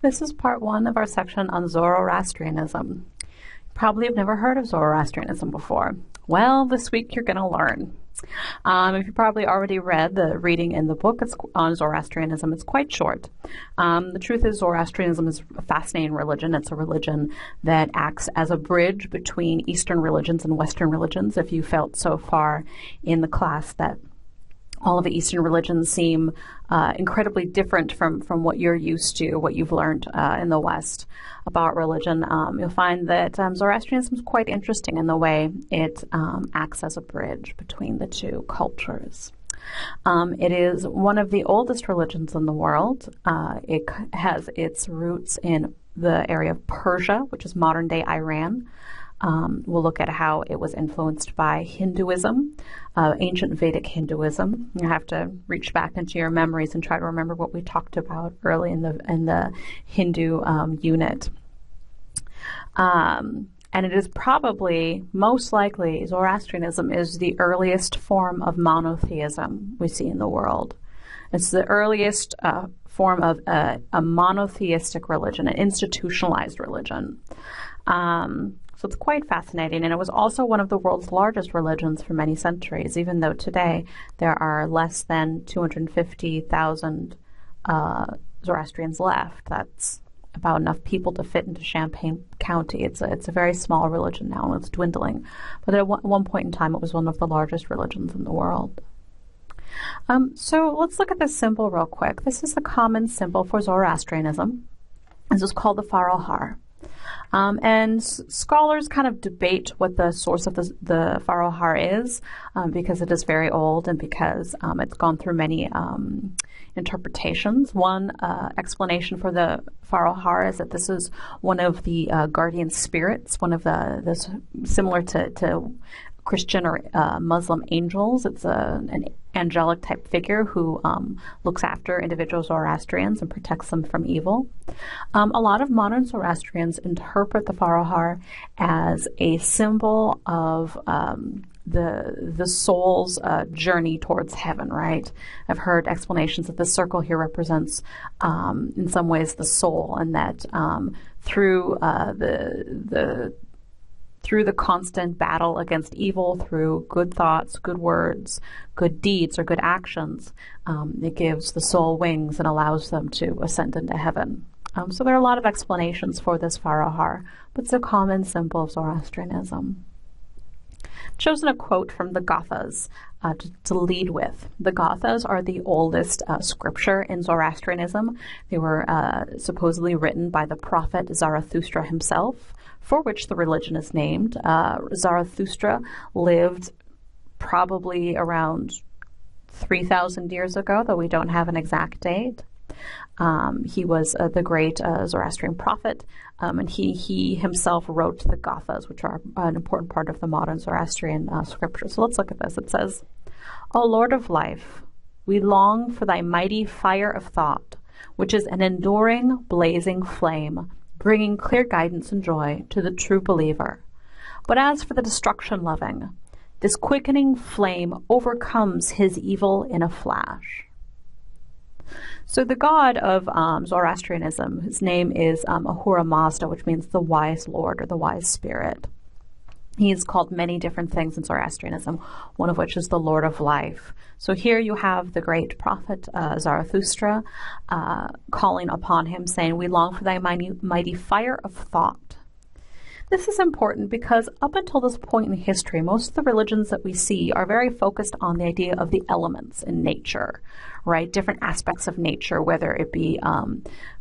This is part one of our section on Zoroastrianism. Probably have never heard of Zoroastrianism before. Well, this week you're going to learn. If you probably already read the reading in the book on Zoroastrianism, it's quite short. The truth is Zoroastrianism is a fascinating religion. It's a religion that acts as a bridge between Eastern religions and Western religions. If you felt so far in the class that all of the Eastern religions seem incredibly different from what you're used to, what you've learned in the West about religion, you'll find that Zoroastrianism is quite interesting in the way it acts as a bridge between the two cultures. It is one of the oldest religions in the world. It has its roots in the area of Persia, which is modern-day Iran. We'll look at how it was influenced by Hinduism, ancient Vedic Hinduism. You have to reach back into your memories and try to remember what we talked about early in the Hindu unit. And it is probably, most likely, Zoroastrianism is the earliest form of monotheism we see in the world. It's the earliest form of a monotheistic religion, an institutionalized religion. So it's quite fascinating, and it was also one of the world's largest religions for many centuries, even though today there are less than 250,000 Zoroastrians left. That's about enough people to fit into Champaign County. It's a very small religion now, and it's dwindling. But at one point in time, it was one of the largest religions in the world. So let's look at this symbol real quick. This is the common symbol for Zoroastrianism. This is called the Farohar. And scholars kind of debate what the source of the Farohar is because it is very old and because it's gone through many interpretations. One explanation for the Farohar is that this is one of the guardian spirits, one of the similar to Christian or Muslim angels. It's an angelic type figure who looks after individual Zoroastrians and protects them from evil. A lot of modern Zoroastrians interpret the Farohar as a symbol of the soul's journey towards heaven, right? I've heard explanations that the circle here represents, in some ways, the soul, and that through the constant battle against evil, through good thoughts, good words, good deeds, or good actions, it gives the soul wings and allows them to ascend into heaven. So there are a lot of explanations for this Farohar, but it's a common symbol of Zoroastrianism. Chosen a quote from the Gathas to lead with. The Gathas are the oldest scripture in Zoroastrianism. They were supposedly written by the Prophet Zarathustra himself, for which the religion is named. Zarathustra lived probably around 3,000 years ago, though we don't have an exact date. He was the great Zoroastrian prophet, and he himself wrote the Gathas, which are an important part of the modern Zoroastrian scripture. So let's look at this. It says, O Lord of life, we long for thy mighty fire of thought, which is an enduring, blazing flame, bringing clear guidance and joy to the true believer. But as for the destruction-loving, this quickening flame overcomes his evil in a flash. So the god of Zoroastrianism, his name is Ahura Mazda, which means the wise Lord or the wise spirit. He is called many different things in Zoroastrianism, one of which is the Lord of Life. So here you have the great prophet Zarathustra calling upon him, saying, we long for thy mighty fire of thought. This is important because up until this point in history, most of the religions that we see are very focused on the idea of the elements in nature, right? Different aspects of nature, whether it be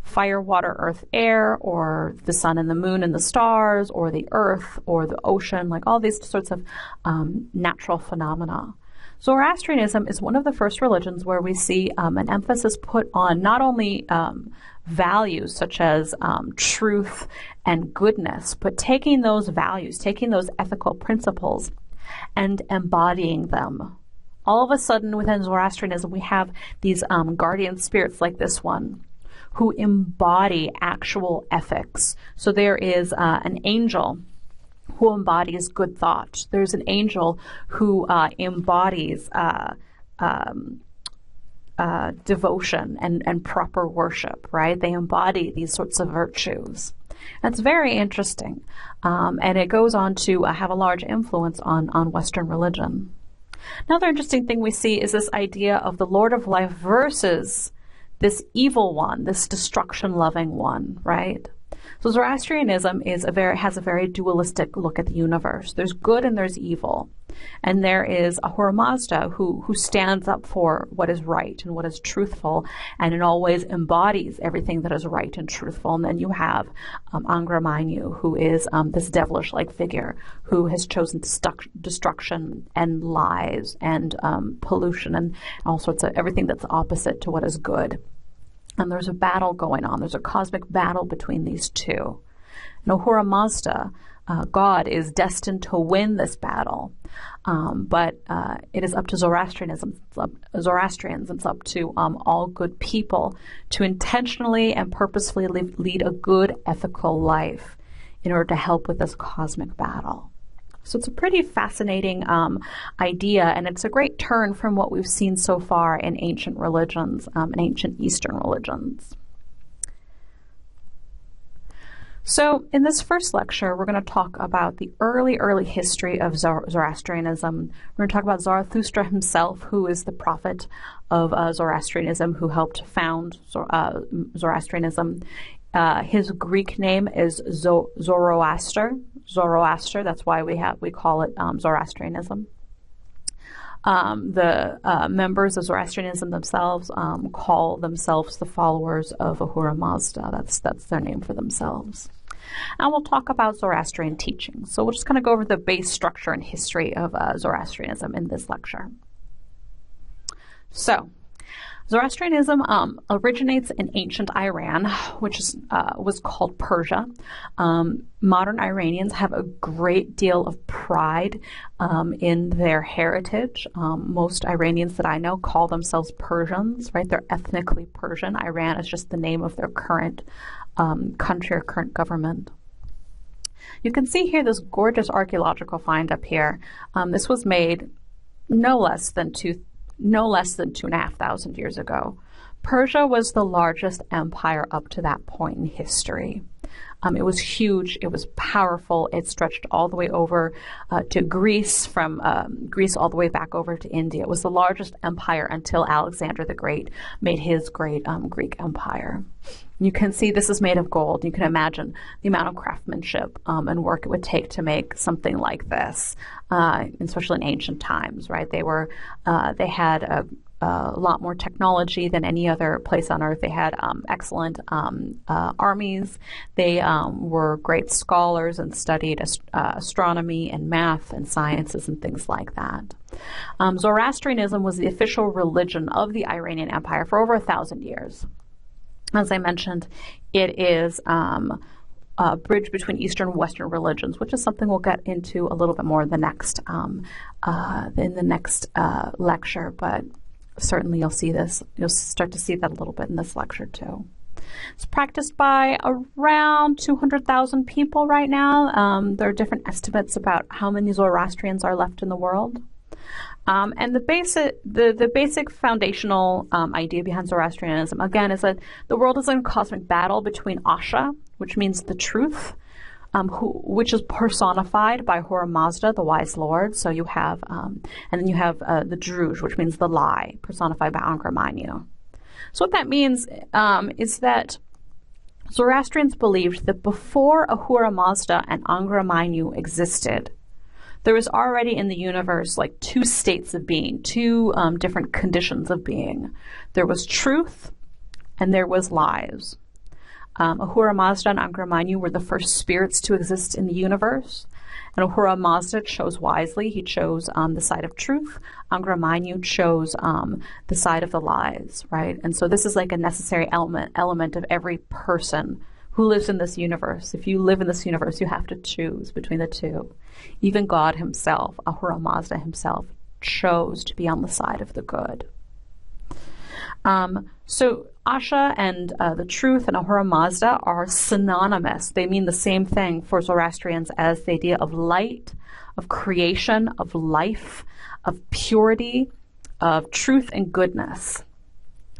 fire, water, earth, air, or the sun and the moon and the stars, or the earth, or the ocean, like all these sorts of natural phenomena. Zoroastrianism is one of the first religions where we see an emphasis put on not only values such as truth and goodness, but taking those values, taking those ethical principles and embodying them. All of a sudden within Zoroastrianism we have these guardian spirits like this one who embody actual ethics. So there is an angel who embodies good thought. There's an angel who embodies devotion and proper worship, right? They embody these sorts of virtues. That's very interesting. And it goes on to have a large influence on Western religion. Another interesting thing we see is this idea of the Lord of life versus this evil one, this destruction-loving one, right? So Zoroastrianism has a very dualistic look at the universe. There's good and there's evil. And there is Ahura Mazda who stands up for what is right and what is truthful, and it always embodies everything that is right and truthful. And then you have Angra Mainyu, who is this devilish-like figure who has chosen destruction and lies and pollution and all sorts of everything that's opposite to what is good. And there's a battle going on. There's a cosmic battle between these two. And Ahura Mazda, God, is destined to win this battle. But it is up to Zoroastrians, it's up to all good people to intentionally and purposefully lead a good, ethical life in order to help with this cosmic battle. So it's a pretty fascinating idea, and it's a great turn from what we've seen so far in ancient religions, in ancient Eastern religions. So in this first lecture, we're going to talk about the early history of Zoroastrianism. We're going to talk about Zarathustra himself, who is the prophet of Zoroastrianism, who helped found Zoroastrianism. His Greek name is Zoroaster. That's why we call it Zoroastrianism. The members of Zoroastrianism themselves call themselves the followers of Ahura Mazda. That's their name for themselves. And we'll talk about Zoroastrian teachings. So we'll just kind of go over the base structure and history of Zoroastrianism in this lecture. So, Zoroastrianism originates in ancient Iran, which was called Persia. Modern Iranians have a great deal of pride in their heritage. Most Iranians that I know call themselves Persians, right? They're ethnically Persian. Iran is just the name of their current country or current government. You can see here this gorgeous archaeological find up here. This was made no less than 2,500 years ago. Persia was the largest empire up to that point in history. It was huge, it was powerful, it stretched all the way over to Greece, from Greece all the way back over to India. It was the largest empire until Alexander the Great made his great Greek empire. You can see this is made of gold. You can imagine the amount of craftsmanship and work it would take to make something like this, especially in ancient times, right? They had a lot more technology than any other place on earth. They had excellent armies. They were great scholars and studied astronomy and math and sciences and things like that. Zoroastrianism was the official religion of the Iranian Empire for over 1,000 years. As I mentioned, it is a bridge between Eastern and Western religions, which is something we'll get into a little bit more in the next lecture, but certainly you'll start to see that a little bit in this lecture too. It's practiced by around 200,000 people right now. There are different estimates about how many Zoroastrians are left in the world. And the basic foundational idea behind Zoroastrianism, again, is that the world is in a cosmic battle between Asha, which means the truth, which is personified by Ahura Mazda, the wise lord. So you have, and then you have the Druj, which means the lie, personified by Angra Mainyu. So what that means is that Zoroastrians believed that before Ahura Mazda and Angra Mainyu existed, there was already in the universe like two states of being, two different conditions of being. There was truth and there was lies. Ahura Mazda and Angra Mainyu were the first spirits to exist in the universe. And Ahura Mazda chose wisely. He chose the side of truth. Angra Mainyu chose the side of the lies, right? And so this is like a necessary element of every person who lives in this universe. If you live in this universe, you have to choose between the two. Even God himself, Ahura Mazda himself, chose to be on the side of the good. So Asha and the truth and Ahura Mazda are synonymous. They mean the same thing for Zoroastrians as the idea of light, of creation, of life, of purity, of truth and goodness.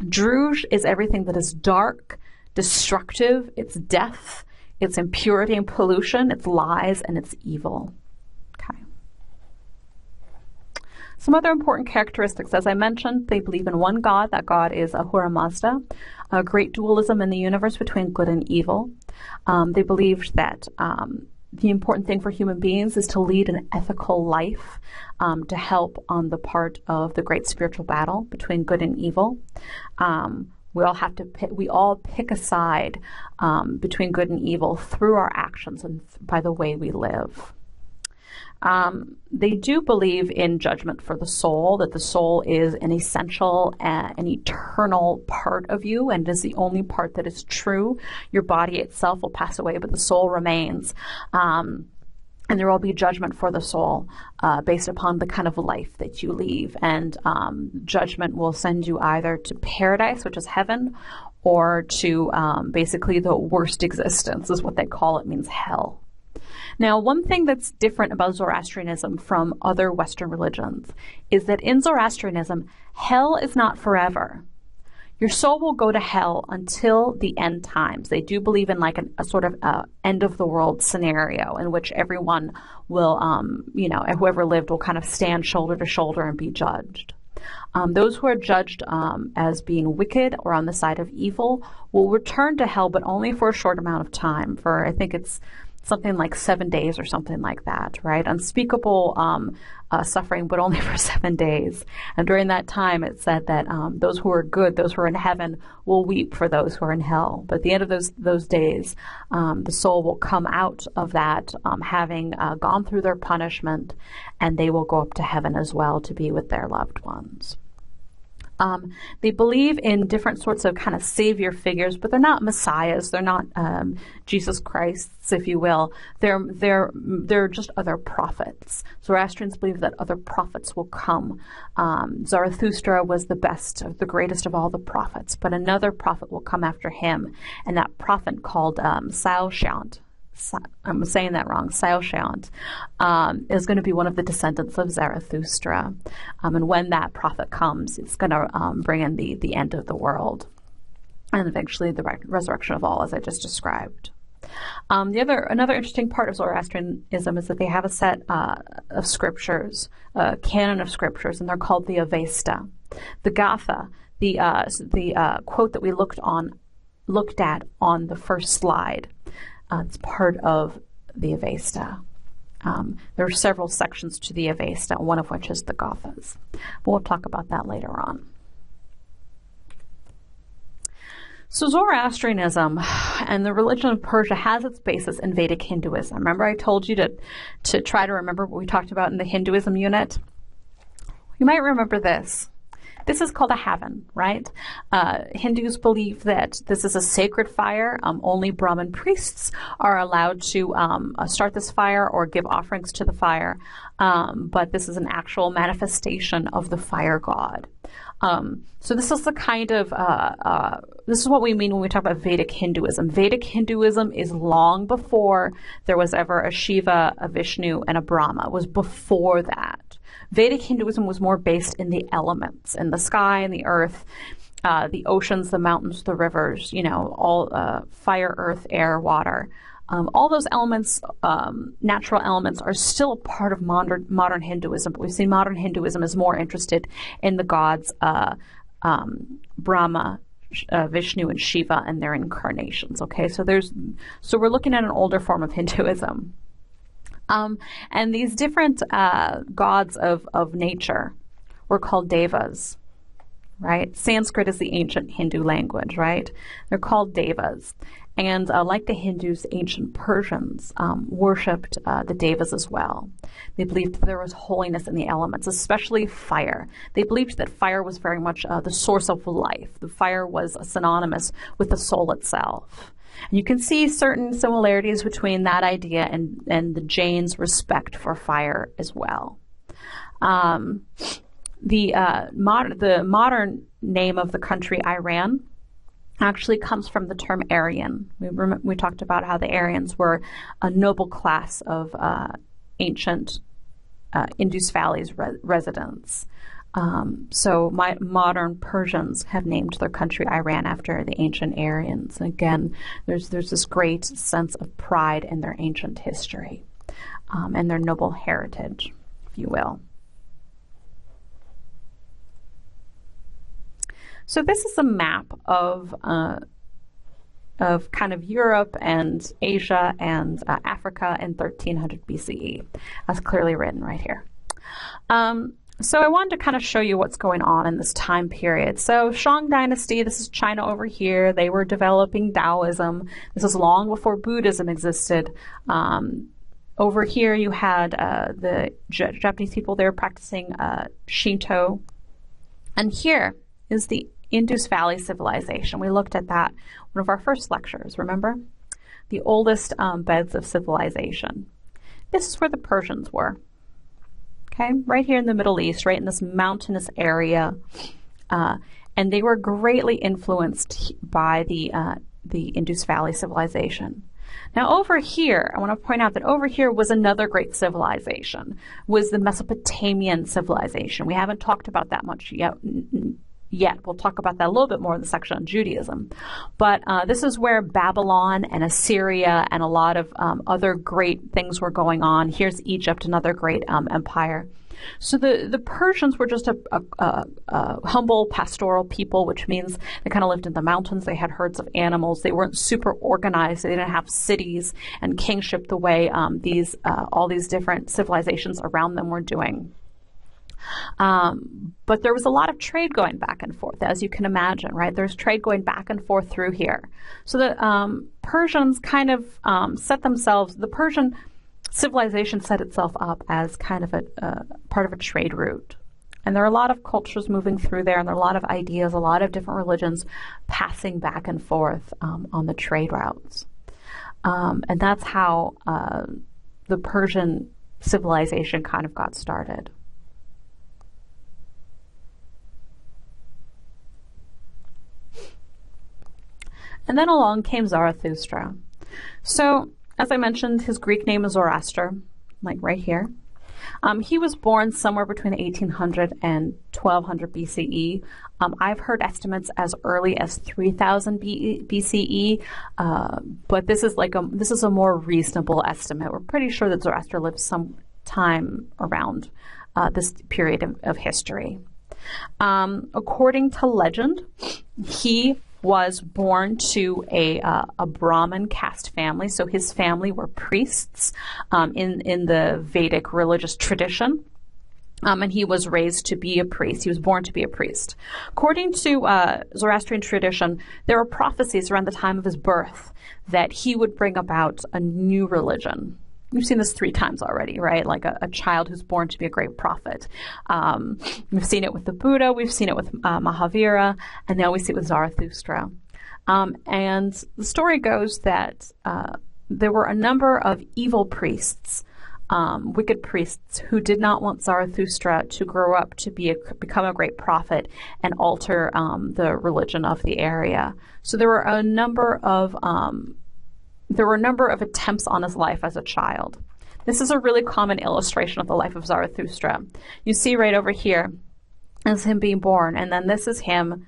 Druj is everything that is dark, destructive, it's death, it's impurity and pollution, it's lies, and it's evil. Okay. Some other important characteristics, as I mentioned, they believe in one God. That God is Ahura Mazda, a great dualism in the universe between good and evil. They believe that the important thing for human beings is to lead an ethical life, to help on the part of the great spiritual battle between good and evil. We all pick a side between good and evil through our actions and by the way we live. They do believe in judgment for the soul, that the soul is an essential, an eternal part of you, and is the only part that is true. Your body itself will pass away, but the soul remains. And there will be judgment for the soul based upon the kind of life that you lead. And judgment will send you either to paradise, which is heaven, or to basically the worst existence, is what they call it, means hell. Now, one thing that's different about Zoroastrianism from other Western religions is that in Zoroastrianism, hell is not forever. Your soul will go to hell until the end times. They do believe in like a sort of end of the world scenario in which everyone will, whoever lived will kind of stand shoulder to shoulder and be judged. Those who are judged as being wicked or on the side of evil will return to hell, but only for a short amount of time. For I think it's something like 7 days or something like that, right? Unspeakable suffering, but only for 7 days. And during that time, it said that those who are good, those who are in heaven, will weep for those who are in hell. But at the end of those days, the soul will come out of that, having gone through their punishment, and they will go up to heaven as well to be with their loved ones. They believe in different sorts of kind of savior figures, but they're not messiahs. They're not Jesus Christs, if you will. They're just other prophets. Zoroastrians believe that other prophets will come. Zarathustra was the best, the greatest of all the prophets, but another prophet will come after him, and that prophet called Saoshyant. I'm saying that wrong, Saoshyant, is going to be one of the descendants of Zarathustra. And when that prophet comes, it's going to bring in the end of the world and eventually the resurrection of all, as I just described. Another interesting part of Zoroastrianism is that they have a set of scriptures, a canon of scriptures, and they're called the Avesta. The Gatha, the quote that we looked at on the first slide. It's part of the Avesta. There are several sections to the Avesta, one of which is the Gathas. But we'll talk about that later on. So Zoroastrianism and the religion of Persia has its basis in Vedic Hinduism. Remember I told you to try to remember what we talked about in the Hinduism unit? You might remember this. This is called a havan, right? Hindus believe that this is a sacred fire. Only Brahmin priests are allowed to start this fire or give offerings to the fire. But this is an actual manifestation of the fire god. So this is the kind of, this is what we mean when we talk about Vedic Hinduism. Vedic Hinduism is long before there was ever a Shiva, a Vishnu, and a Brahma. It was before that. Vedic Hinduism was more based in the elements, in the sky and the earth, the oceans, the mountains, the rivers, all fire, earth, air, water. All those elements, natural elements, are still a part of modern Hinduism, but we've seen modern Hinduism is more interested in the gods Brahma, Vishnu, and Shiva and their incarnations. Okay, so we're looking at an older form of Hinduism. And these different gods of nature were called devas, right? Sanskrit is the ancient Hindu language, right? They're called devas. And like the Hindus, ancient Persians worshipped the devas as well. They believed that there was holiness in the elements, especially fire. They believed that fire was very much the source of life. The fire was synonymous with the soul itself. And you can see certain similarities between that idea and the Jains' respect for fire as well. The modern name of the country, Iran, actually comes from the term Aryan. We talked about how the Aryans were a noble class of ancient Indus Valley's residents. So modern Persians have named their country Iran after the ancient Aryans. And again, there's this great sense of pride in their ancient history and their noble heritage, if you will. So this is a map of kind of Europe and Asia and Africa in 1300 BCE, as clearly written right here. So I wanted to kind of show you what's going on in this time period. So Shang Dynasty, this is China over here. They were developing Taoism. This is long before Buddhism existed. Over here you had the Japanese people. They were practicing Shinto. And here is the Indus Valley Civilization. We looked at that one of our first lectures, remember? The oldest beds of civilization. This is where the Persians were. Okay, right here in the Middle East, right in this mountainous area. And they were greatly influenced by the Indus Valley Civilization. Now over here, I want to point out that over here was another great civilization, was the Mesopotamian civilization. We haven't talked about that much yet. We'll talk about that a little bit more in the section on Judaism. But this is where Babylon and Assyria and a lot of other great things were going on. Here's Egypt, another great empire. So the Persians were just a humble pastoral people, which means they kind of lived in the mountains. They had herds of animals. They weren't super organized. They didn't have cities and kingship the way all these different civilizations around them were doing. But there was a lot of trade going back and forth, as you can imagine, right? There's trade going back and forth through here. So the Persians kind of the Persian civilization set itself up as kind of a part of a trade route. And there are a lot of cultures moving through there, and there are a lot of ideas, a lot of different religions passing back and forth on the trade routes. And that's how the Persian civilization kind of got started. And then along came Zarathustra. So, as I mentioned, his Greek name is Zoroaster, like right here. He was born somewhere between 1800 and 1200 BCE. I've heard estimates as early as 3000 BCE, but this is a more reasonable estimate. We're pretty sure that Zoroaster lived some time around this period of history. According to legend, he was born to a Brahmin caste family. So his family were priests in the Vedic religious tradition. And he was raised to be a priest. He was born to be a priest. According to Zoroastrian tradition, there were prophecies around the time of his birth that he would bring about a new religion. We've seen this 3 times already, right? Like a child who's born to be a great prophet. We've seen it with the Buddha, we've seen it with Mahavira, and now we see it with Zarathustra. And the story goes that there were a number of evil priests, wicked priests, who did not want Zarathustra to grow up to become a great prophet and alter the religion of the area. So there were a number of attempts on his life as a child. This is a really common illustration of the life of Zarathustra. You see right over here is him being born, and then this is him.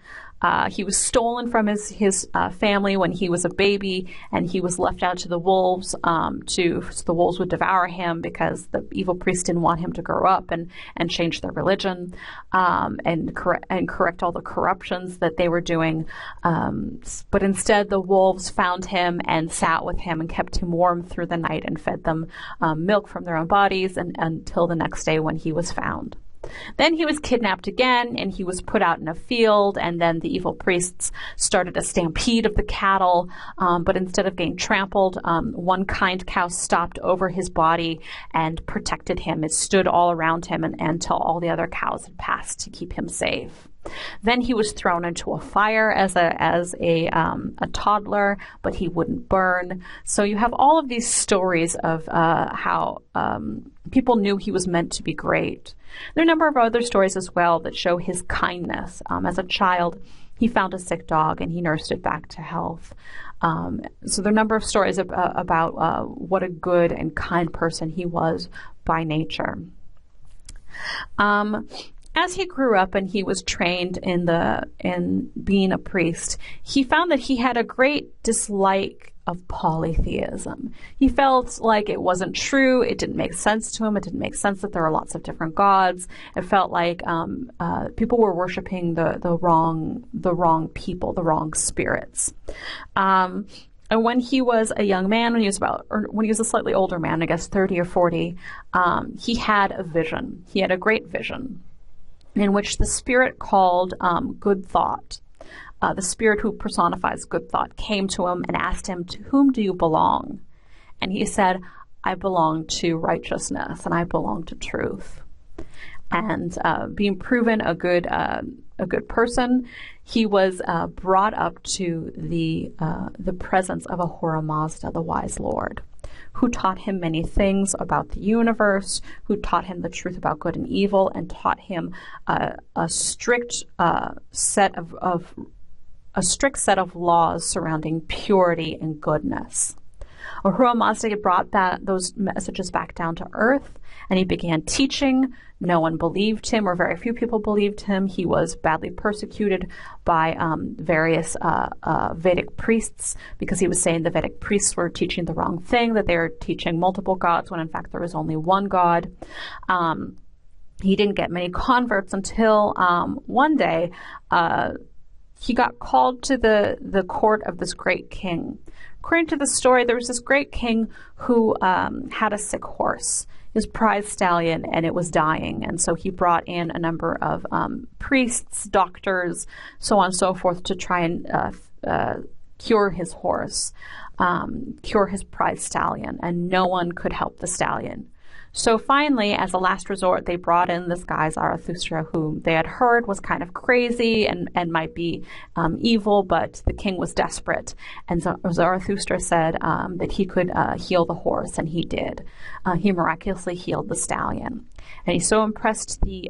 He was stolen from his family when he was a baby, and he was left out to the wolves. So the wolves would devour him because the evil priest didn't want him to grow up and change their religion and correct all the corruptions that they were doing. But instead, the wolves found him and sat with him and kept him warm through the night and fed them milk from their own bodies until the next day when he was found. Then he was kidnapped again, and he was put out in a field, and then the evil priests started a stampede of the cattle, but instead of getting trampled, one kind cow stopped over his body and protected him. It stood all around him until all the other cows had passed to keep him safe. Then he was thrown into a fire as a toddler, but he wouldn't burn. So you have all of these stories of how people knew he was meant to be great. There are a number of other stories as well that show his kindness. As a child, he found a sick dog and he nursed it back to health. So there are a number of stories about what a good and kind person he was by nature. As he grew up and he was trained in being a priest, he found that he had a great dislike of polytheism. He felt like it wasn't true. It didn't make sense to him. It didn't make sense that there are lots of different gods. It felt like people were worshiping the wrong people, the wrong spirits. And when he was a young man, when he was a slightly older man, I guess 30 or 40, he had a vision. He had a great vision in which the spirit called good thought, the spirit who personifies good thought, came to him and asked him, "To whom do you belong?" And he said, "I belong to righteousness and I belong to truth." And being proven a good person, he was brought up to the presence of Ahura Mazda, the wise Lord, who taught him many things about the universe, who taught him the truth about good and evil, and taught him a strict set of laws surrounding purity and goodness. Ahura Mazda brought those messages back down to earth, and he began teaching. No one believed him, or very few people believed him. He was badly persecuted by various Vedic priests because he was saying the Vedic priests were teaching the wrong thing, that they were teaching multiple gods when in fact there was only one God. He didn't get many converts until one day he got called to the court of this great king. According to the story, there was this great king who had a sick horse, his prize stallion, and it was dying. And so he brought in a number of priests, doctors, so on and so forth, to try and cure his horse, cure his prize stallion, and no one could help the stallion. So finally, as a last resort, they brought in this guy, Zarathustra, whom they had heard was kind of crazy and might be evil, but the king was desperate. And Zarathustra said that he could heal the horse, and he did. He miraculously healed the stallion. And he so impressed the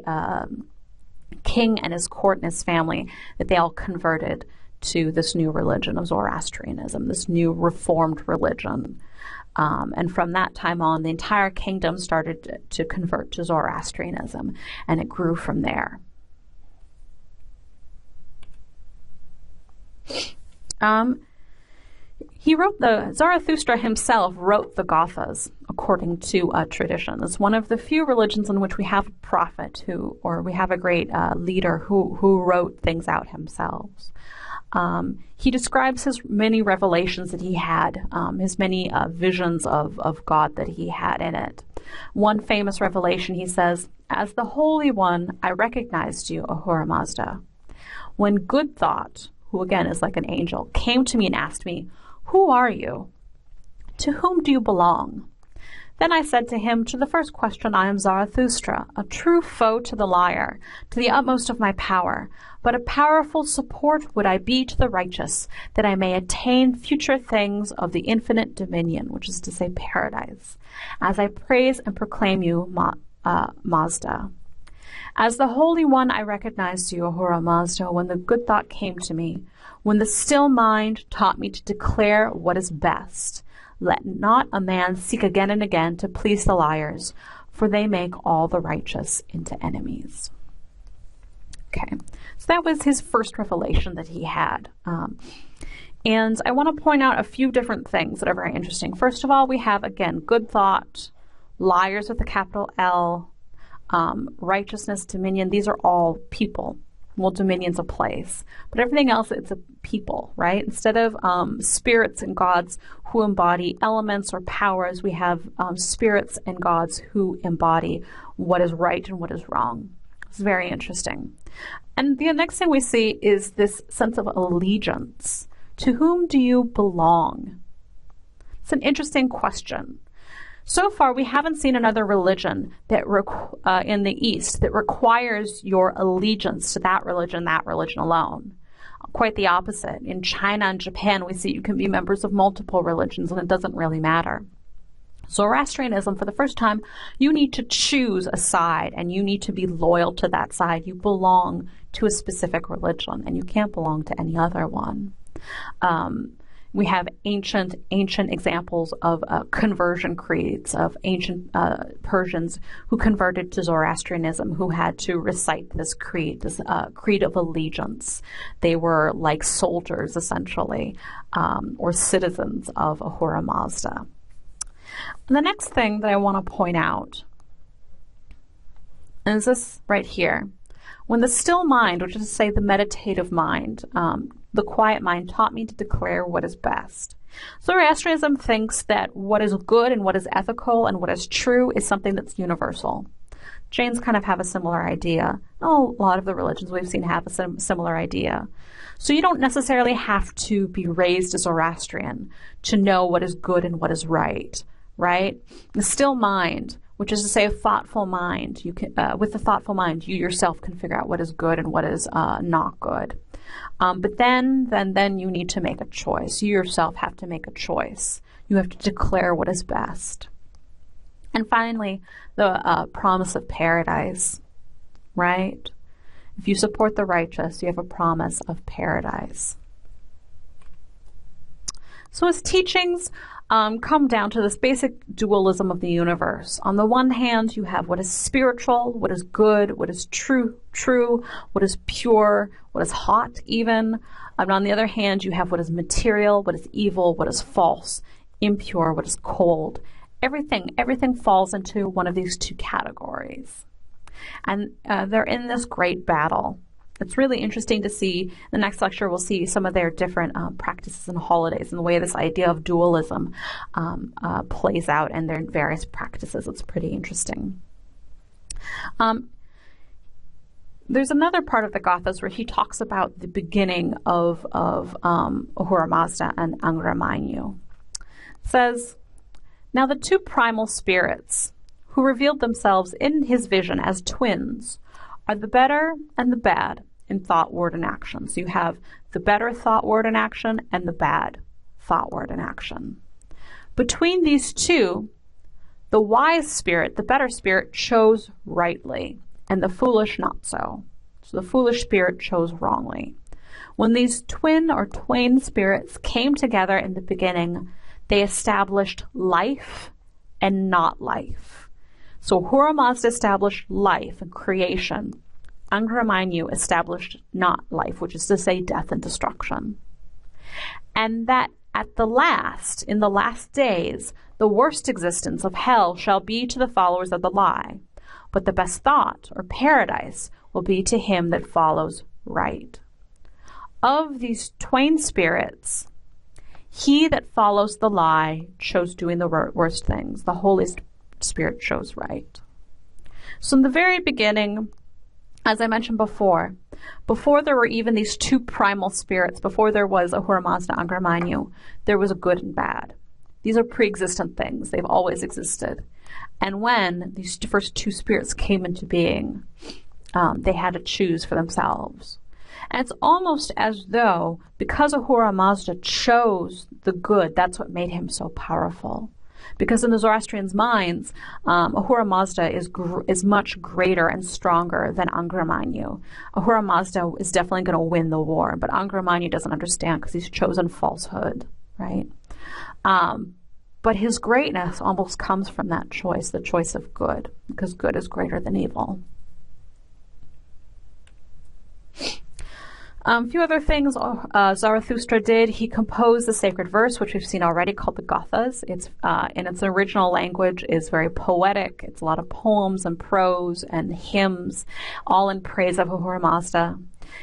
king and his court and his family that they all converted to this new religion of Zoroastrianism, this new reformed religion. And from that time on, the entire kingdom started to convert to Zoroastrianism, and it grew from there. Zarathustra himself wrote the Gathas, according to tradition. It's one of the few religions in which we have a prophet or we have a great leader who wrote things out himself. He describes his many revelations that he had, his many visions of God that he had in it. One famous revelation, he says, "As the Holy One, I recognized you, Ahura Mazda. When Good Thought," who again is like an angel, "came to me and asked me, 'Who are you? To whom do you belong?' Then I said to him, 'To the first question, I am Zarathustra, a true foe to the liar, to the utmost of my power. But a powerful support would I be to the righteous, that I may attain future things of the infinite dominion,'" which is to say paradise, "as I praise and proclaim you, Mazda. As the Holy One, I recognized you, Ahura Mazda, when the good thought came to me, when the still mind taught me to declare what is best. Let not a man seek again and again to please the liars, for they make all the righteous into enemies." Okay, so that was his first revelation that he had. And I want to point out a few different things that are very interesting. First of all, we have, again, good thought, liars with a capital L, righteousness, dominion. These are all people. Well, dominion's a place, but everything else, it's a people, right? Instead of spirits and gods who embody elements or powers, we have spirits and gods who embody what is right and what is wrong. It's very interesting. And the next thing we see is this sense of allegiance. To whom do you belong? It's an interesting question. So far, we haven't seen another religion that in the East that requires your allegiance to that religion alone. Quite the opposite. In China and Japan, we see you can be members of multiple religions, and it doesn't really matter. Zoroastrianism, for the first time, you need to choose a side, and you need to be loyal to that side. You belong to a specific religion, and you can't belong to any other one. We have ancient examples of conversion creeds of ancient Persians who converted to Zoroastrianism, who had to recite this creed of allegiance. They were like soldiers, essentially, or citizens of Ahura Mazda. And the next thing that I want to point out is this right here. When the still mind, which is to say the meditative mind, the quiet mind, taught me to declare what is best. Zoroastrianism thinks that what is good and what is ethical and what is true is something that's universal. Jains kind of have a similar idea. Oh, a lot of the religions we've seen have a similar idea. So you don't necessarily have to be raised as Zoroastrian to know what is good and what is right, right? The still mind, which is to say a thoughtful mind, you can, with the thoughtful mind, you yourself can figure out what is good and what is not good. But then you need to make a choice. You yourself have to make a choice. You have to declare what is best. And finally, the promise of paradise, right? If you support the righteous, you have a promise of paradise. So his teachings come down to this basic dualism of the universe. On the one hand, you have what is spiritual, what is good, what is true, what is pure, what is hot even. And on the other hand, you have what is material, what is evil, what is false, impure, what is cold. Everything falls into one of these two categories. And they're in this great battle. It's really interesting to see. In the next lecture, we'll see some of their different practices and holidays and the way this idea of dualism plays out in their various practices. It's pretty interesting. There's another part of the Gathas where he talks about the beginning of Ahura Mazda and Angra Mainyu. It says, "Now the two primal spirits, who revealed themselves in his vision as twins, are the better and the bad in thought, word, and action." So you have the better thought, word, and action, and the bad thought, word, and action. Between these two, the wise spirit, the better spirit, chose rightly, and the foolish not so. So the foolish spirit chose wrongly. When these twin or twain spirits came together in the beginning, they established life and not life. So Ahura Mazda established life and creation. Angra Mainyu established not life, which is to say death and destruction. And that at the last, in the last days, the worst existence of hell shall be to the followers of the lie, but the best thought, or paradise, will be to him that follows right. Of these twain spirits, he that follows the lie chose doing the worst things. The Holy Spirit chose right. So in the very beginning, as I mentioned before there were even these two primal spirits, before there was Ahura Mazda, Angra Mainyu, there was a good and bad. These are pre-existent things. They've always existed. And when these first two spirits came into being, they had to choose for themselves. And it's almost as though, because Ahura Mazda chose the good, that's what made him so powerful. Because in the Zoroastrians' minds, Ahura Mazda is much greater and stronger than Angra Mainyu. Ahura Mazda is definitely going to win the war, but Angra Mainyu doesn't understand because he's chosen falsehood, right? But his greatness almost comes from that choice, the choice of good, because good is greater than evil. A few other things Zarathustra did. He composed the sacred verse, which we've seen already, called the Gathas. It's in its original language is very poetic. It's a lot of poems and prose and hymns, all in praise of Ahura Mazda.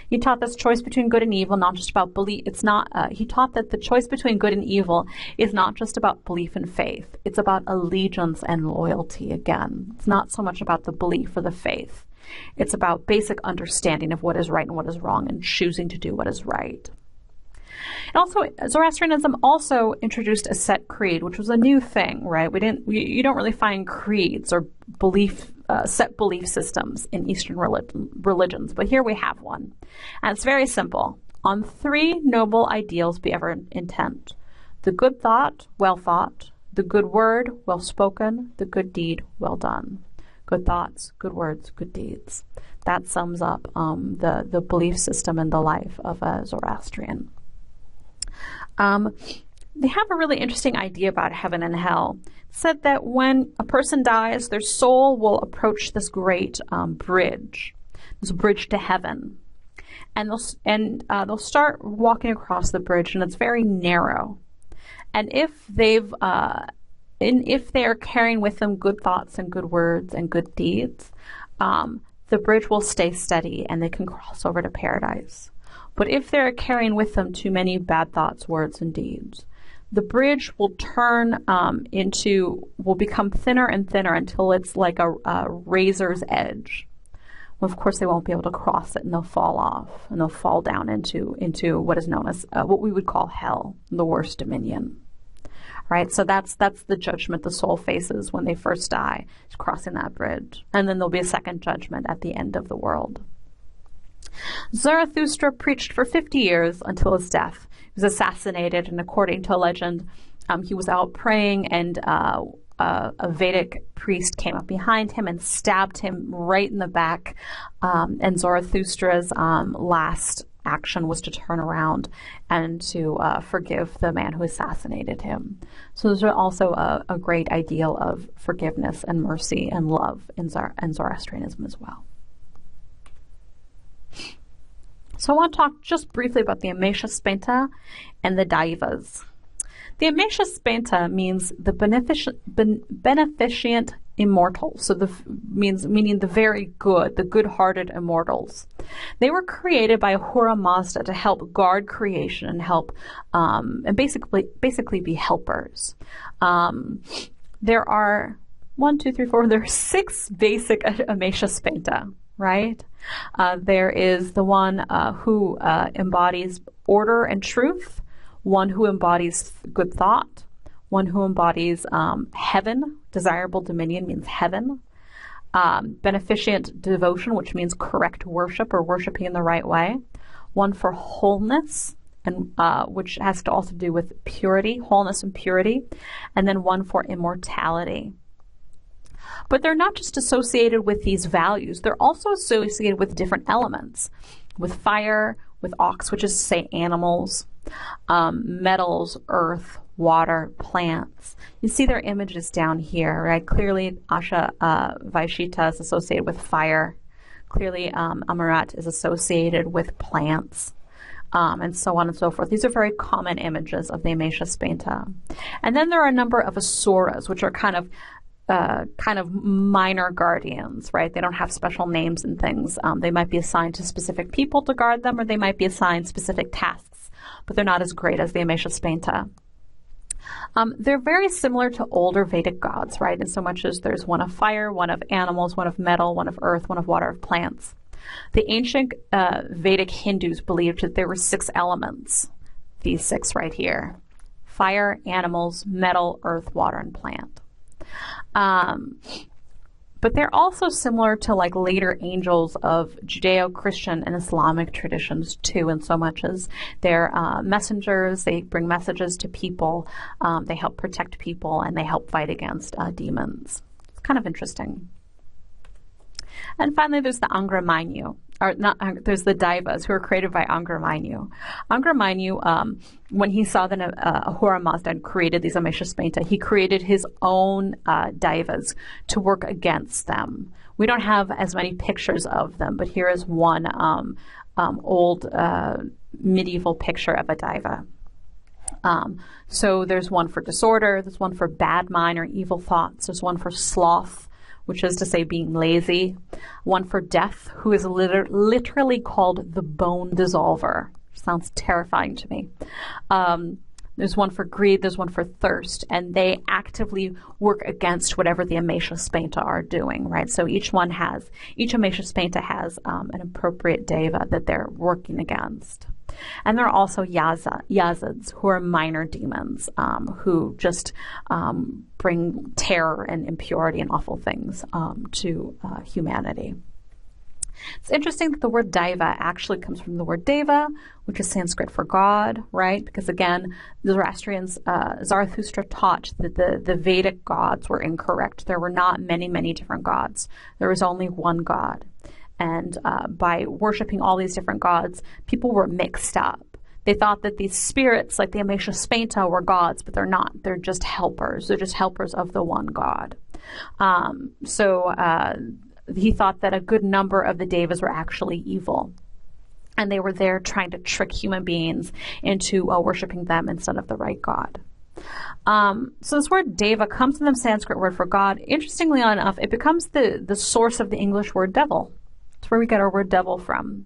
He taught this choice between good and evil, not just about belief. It's not. He taught that the choice between good and evil is not just about belief and faith. It's about allegiance and loyalty. Again, it's not so much about the belief or the faith. It's about basic understanding of what is right and what is wrong and choosing to do what is right. And also, Zoroastrianism also introduced a set creed, which was a new thing, right? You don't really find creeds or set belief systems in Eastern religions, but here we have one. And it's very simple. On three noble ideals be ever intent: the good thought, well thought; the good word, well spoken; the good deed, well done. Good thoughts, good words, good deeds. That sums up the belief system and the life of a Zoroastrian. They have a really interesting idea about heaven and hell. It said that when a person dies, their soul will approach this great bridge to heaven, and they'll start walking across the bridge, and it's very narrow. And if they are carrying with them good thoughts and good words and good deeds, the bridge will stay steady and they can cross over to paradise. But if they're carrying with them too many bad thoughts, words, and deeds, the bridge will will become thinner and thinner until it's like a razor's edge. Well, of course, they won't be able to cross it, and they'll fall off, and they'll fall down into what is known as what we would call hell, the worst dominion. Right, so that's the judgment the soul faces when they first die, is crossing that bridge, and then there'll be a second judgment at the end of the world. Zarathustra preached for 50 years until his death. He was assassinated, and according to a legend, he was out praying, and a Vedic priest came up behind him and stabbed him right in the back. And Zarathustra's last action was to turn around and to forgive the man who assassinated him. So there's also a great ideal of forgiveness and mercy and love in Zoroastrianism as well. So I want to talk just briefly about the Amesha Spenta and the Daivas. The Amesha Spenta means the beneficent immortals, so meaning the very good, the good-hearted immortals. They were created by Ahura Mazda to help guard creation and help, and basically be helpers. There are there are 6 basic Amesha Spenta, right? There is the one who embodies order and truth, one who embodies good thought, one who embodies heaven, desirable dominion means heaven, beneficent devotion, which means correct worship or worshiping in the right way, one for wholeness, and which has to also do with purity, wholeness and purity, and then one for immortality. But they're not just associated with these values, they're also associated with different elements, with fire, with ox, which is to say animals, metals, earth, water, plants. You see their images down here, right? Clearly, Asha Vaishita is associated with fire. Clearly, Amarat is associated with plants, and so on and so forth. These are very common images of the Amesha Spenta. And then there are a number of asuras, which are kind of minor guardians, right? They don't have special names and things. They might be assigned to specific people to guard them, or they might be assigned specific tasks, but they're not as great as the Amesha Spenta. They're very similar to older Vedic gods, right? In so much as there's one of fire, one of animals, one of metal, one of earth, one of water, of plants. The ancient Vedic Hindus believed that there were 6 elements, these 6 right here: fire, animals, metal, earth, water, and plant. But they're also similar to like later angels of Judeo-Christian and Islamic traditions too, in so much as they're messengers. They bring messages to people, they help protect people, and they help fight against demons. It's kind of interesting. And finally, there's the Angra Mainyu, there's the Daivas, who are created by Angra Mainyu. Angra Mainyu, when he saw that Ahura Mazda had created these Amesha Spenta, he created his own Daivas to work against them. We don't have as many pictures of them, but here is one old medieval picture of a Daiva. So there's one for disorder, there's one for bad mind or evil thoughts, there's one for sloth, which is to say being lazy, one for death, who is literally called the bone dissolver. Sounds terrifying to me. There's one for greed, there's one for thirst, and they actively work against whatever the Amesha Spenta are doing, right? So each Amesha Spenta has an appropriate deva that they're working against. And there are also Yazads, who are minor demons, who just bring terror and impurity and awful things to humanity. It's interesting that the word Daiva actually comes from the word Deva, which is Sanskrit for God, right? Because again, the Zoroastrians, Zarathustra taught that the Vedic gods were incorrect. There were not many, many different gods. There was only one God. And by worshiping all these different gods, people were mixed up. They thought that these spirits, like the Amesha Spenta, were gods, but they're not. They're just helpers. They're just helpers of the one God. He thought that a good number of the Devas were actually evil, and they were there trying to trick human beings into worshiping them instead of the right God. So this word Deva comes from the Sanskrit word for God. Interestingly enough, it becomes the source of the English word devil. It's where we get our word devil from.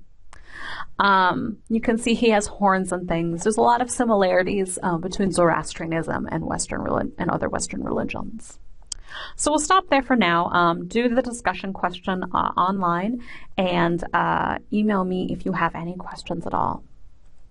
You can see he has horns and things. There's a lot of similarities between Zoroastrianism and other Western religions. So we'll stop there for now. Do the discussion question online and email me if you have any questions at all.